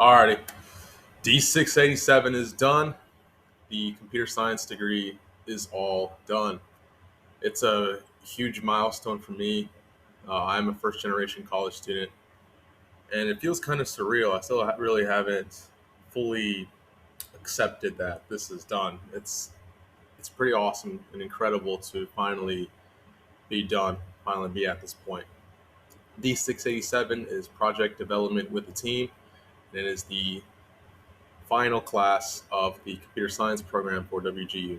Alrighty, D687 is done. The computer science degree is all done. It's a huge milestone for me. I'm a first generation college student, and it feels kind of surreal. I still really haven't fully accepted that this is done. It's pretty awesome and incredible to finally be done, finally be at this point. D687 is project development with the team, and it is the final class of the computer science program for WGU.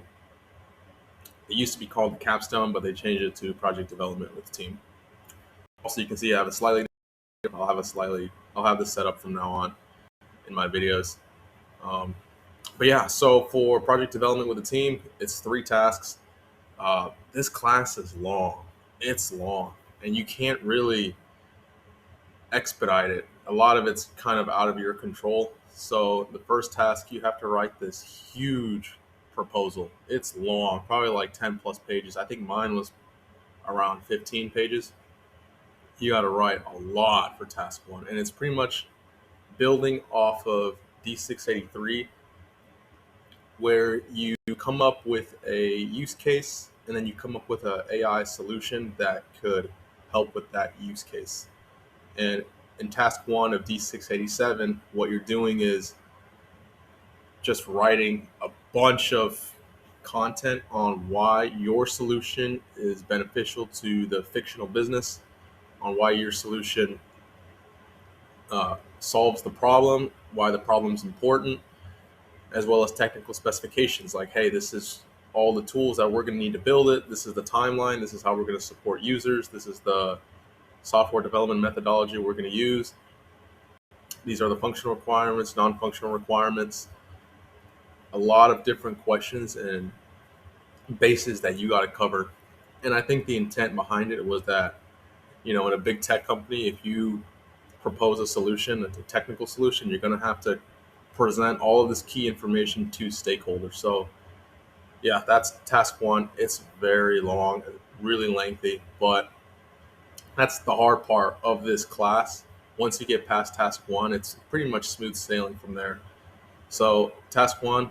It used to be called the capstone, but they changed it to project development with the team. Also, you can see I have a slightly, I'll have this set up from now on in my videos. Um, but yeah, so for project development with the team, it's 3 tasks. This class is long. It's long, and you can't really expedite it. A lot of it's kind of out of your control. So the first task, you have to write this huge proposal. It's long, probably like 10 plus pages. I think mine was around 15 pages. You got to write a lot for task one, and it's pretty much building off of D683, where you come up with a use case and then you come up with an AI solution that could help with that use case. And in task one of D687, what you're doing is just writing a bunch of content on why your solution is beneficial to the fictional business, on why your solution solves the problem, why the problem's important, as well as technical specifications like, hey, this is all the tools that we're going to need to build it. This is the timeline. This is how we're going to support users. This is the software development methodology we're going to use. These are the functional requirements, non-functional requirements, a lot of different questions and bases that you got to cover. And I think the intent behind it was that, in a big tech company, if you propose a solution, a technical solution, you're going to have to present all of this key information to stakeholders. So yeah, that's task one. It's very long, really lengthy, but that's the hard part of this class. Once you get past task one, it's pretty much smooth sailing from there. So task one,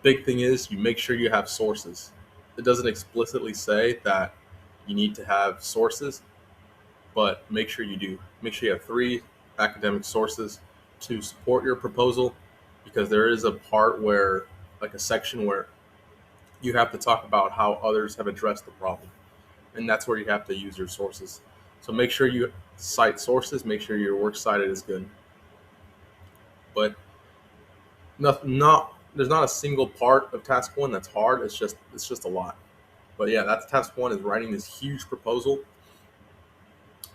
big thing is you make sure you have sources. It doesn't explicitly say that you need to have sources, but make sure you do. Make sure you have 3 academic sources to support your proposal, because there is a part where, like a section where you have to talk about how others have addressed the problem. And that's where you have to use your sources. So make sure you cite sources, make sure your works cited is good. But there's not a single part of task one that's hard. It's just a lot. But yeah, that's task one, is writing this huge proposal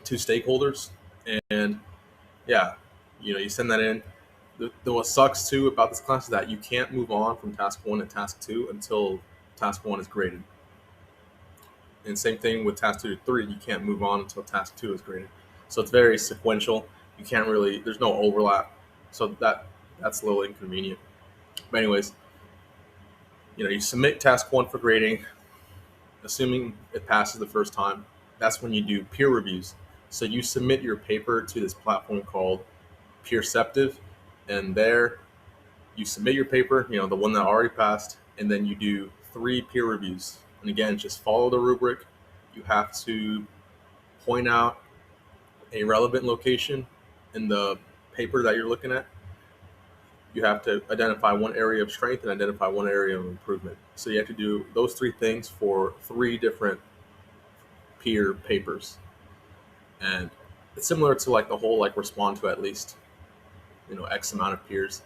to stakeholders. And yeah, you send that in. What sucks too about this class is that you can't move on from task one to task two until task one is graded. And same thing with task 2 to 3, you can't move on until task 2 is graded. So it's very sequential. You can't really, there's no overlap. So that's a little inconvenient. But anyways, you submit task 1 for grading, assuming it passes the first time. That's when you do peer reviews. So you submit your paper to this platform called Peerceptive, and there you submit your paper, the one that already passed, and then you do 3 peer reviews. And again, just follow the rubric. You have to point out a relevant location in the paper that you're looking at. You have to identify one area of strength and identify one area of improvement. So you have to do those 3 things for 3 different peer papers. And it's similar to like the whole respond to at least X amount of peers.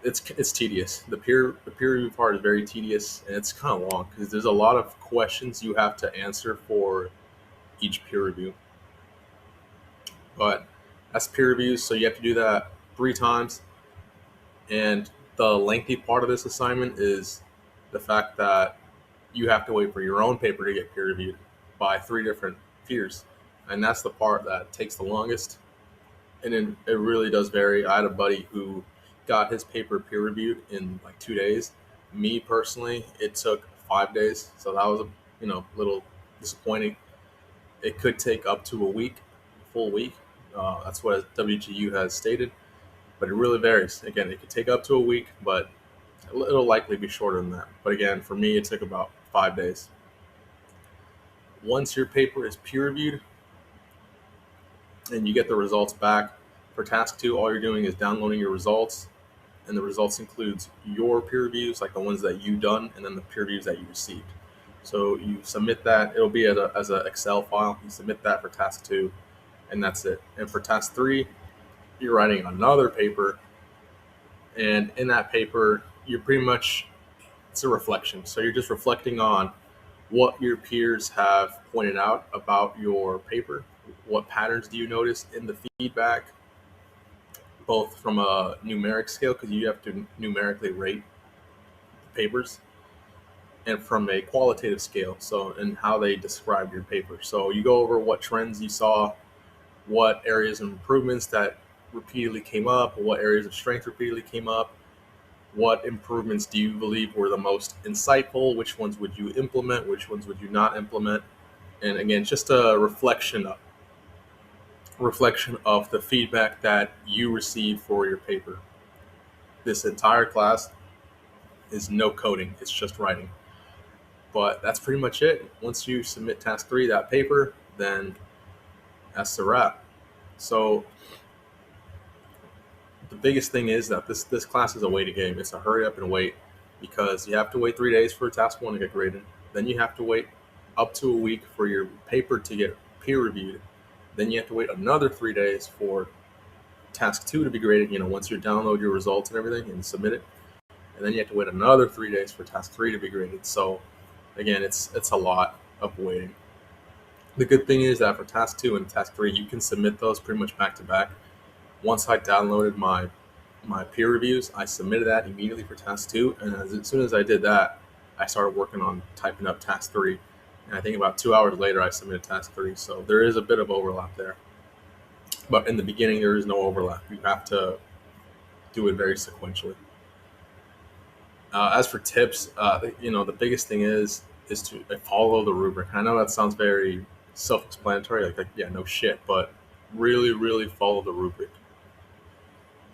It's tedious. The peer review part is very tedious, and it's kind of long because there's a lot of questions you have to answer for each peer review. But that's peer reviews, so you have to do that 3 times. And the lengthy part of this assignment is the fact that you have to wait for your own paper to get peer reviewed by 3 different peers, and that's the part that takes the longest. And it really does vary. I had a buddy who got his paper peer reviewed in 2 days. Me personally, it took 5 days, so that was a little disappointing. It could take up to a week, full week. That's what WGU has stated. but it really varies. Again, it could take up to a week, but it'll likely be shorter than that. But again, for me, it took about 5 days. Once your paper is peer reviewed and you get the results back for task 2, all you're doing is downloading your results, and the results includes your peer reviews, like the ones that you done, and then the peer reviews that you received. So you submit that. It'll be as an Excel file. You submit that for task 2, and that's it. And for task 3, you're writing another paper, and in that paper, you're pretty much, it's a reflection. So you're just reflecting on what your peers have pointed out about your paper. What patterns do you notice in the feedback, both from a numeric scale, because you have to numerically rate papers, and from a qualitative scale, so and how they describe your paper. So you go over what trends you saw, what areas of improvements that repeatedly came up, what areas of strength repeatedly came up, what improvements do you believe were the most insightful, which ones would you implement, which ones would you not implement. And again, just a reflection of the feedback that you received for your paper. This entire class is no coding, it's just writing. But that's pretty much it. Once you submit task 3, that paper, then that's a wrap. So the biggest thing is that this class is a waiting game. It's a hurry up and wait, because you have to wait 3 days for task 1 to get graded. Then you have to wait up to a week for your paper to get peer reviewed. Then you have to wait another 3 days for task 2 to be graded, once you download your results and everything and submit it. And then you have to wait another 3 days for task 3 to be graded. So again, it's a lot of waiting. The good thing is that for task 2 and task 3, you can submit those pretty much back to back. Once I downloaded my peer reviews, I submitted that immediately for task 2, and as soon as I did that, I started working on typing up task 3. And I think about 2 hours later, I submitted task 3. So there is a bit of overlap there. But in the beginning, there is no overlap. You have to do it very sequentially. As for tips, the biggest thing is to follow the rubric. I know that sounds very self-explanatory, like yeah, no shit, but really, really follow the rubric.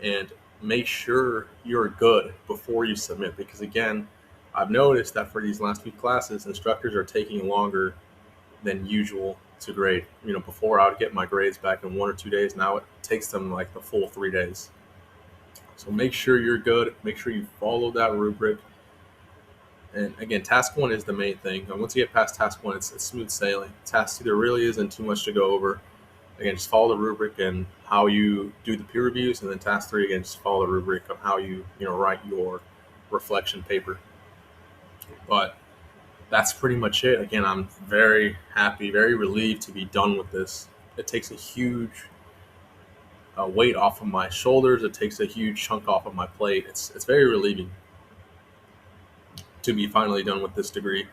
And make sure you're good before you submit, because again, I've noticed that for these last few classes, instructors are taking longer than usual to grade. Before I would get my grades back in 1 or 2 days. Now it takes them like the full 3 days. So make sure you're good. Make sure you follow that rubric. And again, task 1 is the main thing. And once you get past task 1, it's smooth sailing. Task 2, there really isn't too much to go over. Again, just follow the rubric and how you do the peer reviews. And then task 3, again, just follow the rubric of how you write your reflection paper. But that's pretty much it. Again, I'm very happy, very relieved to be done with this. It takes a huge weight off of my shoulders. It takes a huge chunk off of my plate. It's very relieving to be finally done with this degree.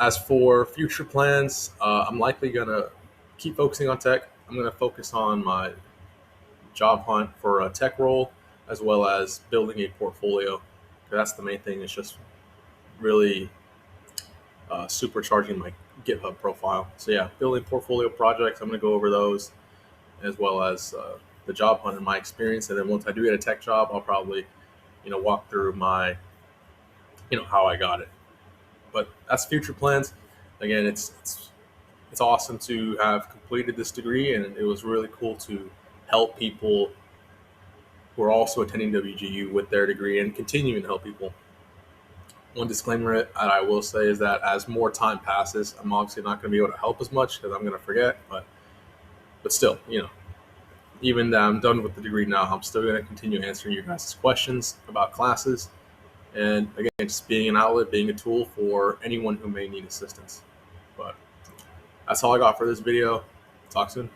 As for future plans, I'm likely going to keep focusing on tech. I'm going to focus on my job hunt for a tech role, as well as building a portfolio. That's the main thing. It's just really supercharging my GitHub profile. So yeah, building portfolio projects. I'm going to go over those, as well as the job hunt and my experience. And then once I do get a tech job, I'll probably, walk through my, how I got it. But that's future plans. Again, it's awesome to have completed this degree, and it was really cool to help people who are also attending WGU with their degree and continuing to help people. One disclaimer that I will say is that as more time passes, I'm obviously not going to be able to help as much because I'm going to forget, but still, even though I'm done with the degree now, I'm still going to continue answering your guys' questions about classes. And again, just being an outlet, being a tool for anyone who may need assistance. But that's all I got for this video. Talk soon.